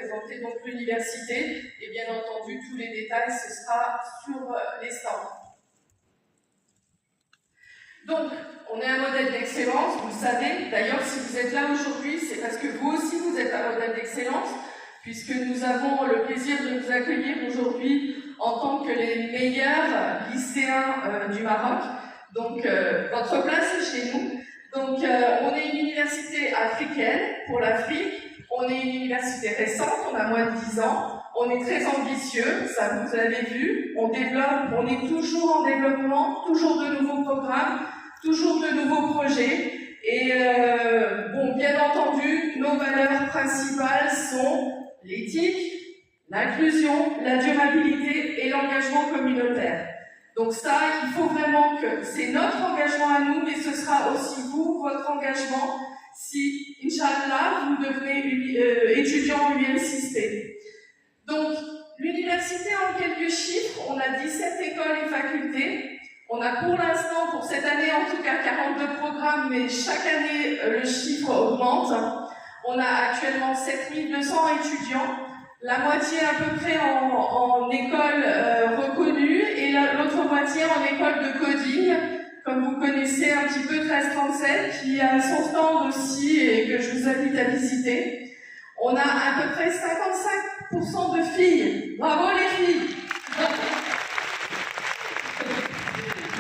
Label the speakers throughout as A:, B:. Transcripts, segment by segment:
A: présenter donc l'université. Et bien entendu, tous les détails, ce sera sur les stands. Donc, on est un modèle d'excellence, vous le savez. D'ailleurs, si vous êtes là aujourd'hui, c'est parce que vous aussi, vous êtes un modèle d'excellence, puisque nous avons le plaisir de vous accueillir aujourd'hui en tant que les meilleurs lycéens du Maroc. Donc, votre place est chez nous. Donc, on est une université africaine pour l'Afrique. On est une université récente, on a moins de 10 ans. On est très ambitieux, ça vous avez vu. On développe, on est toujours en développement, toujours de nouveaux programmes, toujours de nouveaux projets. Et bon, bien entendu, nos valeurs principales sont l'éthique, l'inclusion, la durabilité et l'engagement communautaire. Donc ça, il faut vraiment que c'est notre engagement à nous, mais ce sera aussi vous, votre engagement, si, Inch'Allah, vous devenez étudiant en UM6P. Donc, l'université, en quelques chiffres, on a 17 écoles et facultés. On a pour l'instant, pour cette année en tout cas, 42 programmes, mais chaque année, le chiffre augmente. On a actuellement 7200 étudiants, la moitié à peu près en école reconnue et l'autre moitié en école de coding, comme vous connaissez un petit peu 1337, qui a son stand aussi et que je vous invite à visiter. On a à peu près 55% de filles. Bravo les filles!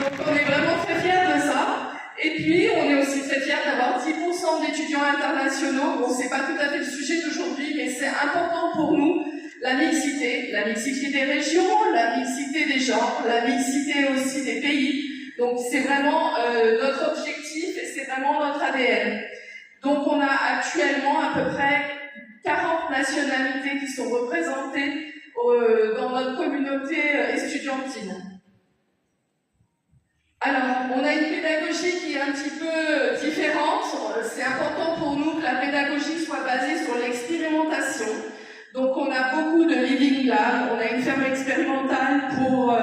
A: Donc on est vraiment très fiers de ça. Et puis on est aussi très fiers d'avoir 10% d'étudiants internationaux. Bon, c'est pas tout à fait le sujet d'aujourd'hui, mais c'est important pour nous. La mixité des régions, la mixité des genres, la mixité aussi des pays. Donc c'est vraiment notre objectif et c'est vraiment notre ADN. Donc on a actuellement à peu près 40 nationalités qui sont représentées dans notre communauté estudiantine. Alors, on a une pédagogie qui est un petit peu différente. C'est important pour nous que la pédagogie soit basée sur l'expérimentation. Donc on a beaucoup de living lab, on a une ferme expérimentale pour,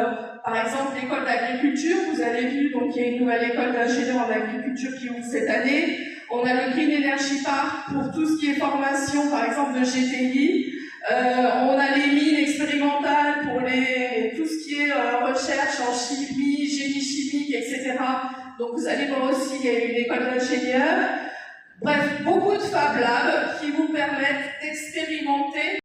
A: par exemple, l'école d'agriculture. Vous avez vu, donc il y a une nouvelle école d'ingénieurs en agriculture qui ouvre cette année. On a le Green Energy Park pour tout ce qui est formation, par exemple, de GTI. On a les mines expérimentales pour tout ce qui est recherche en chimie, génie chimique, etc. Donc vous allez voir aussi, il y a une école d'ingénieurs. Bref, beaucoup de Fab Labs qui vous permettent d'expérimenter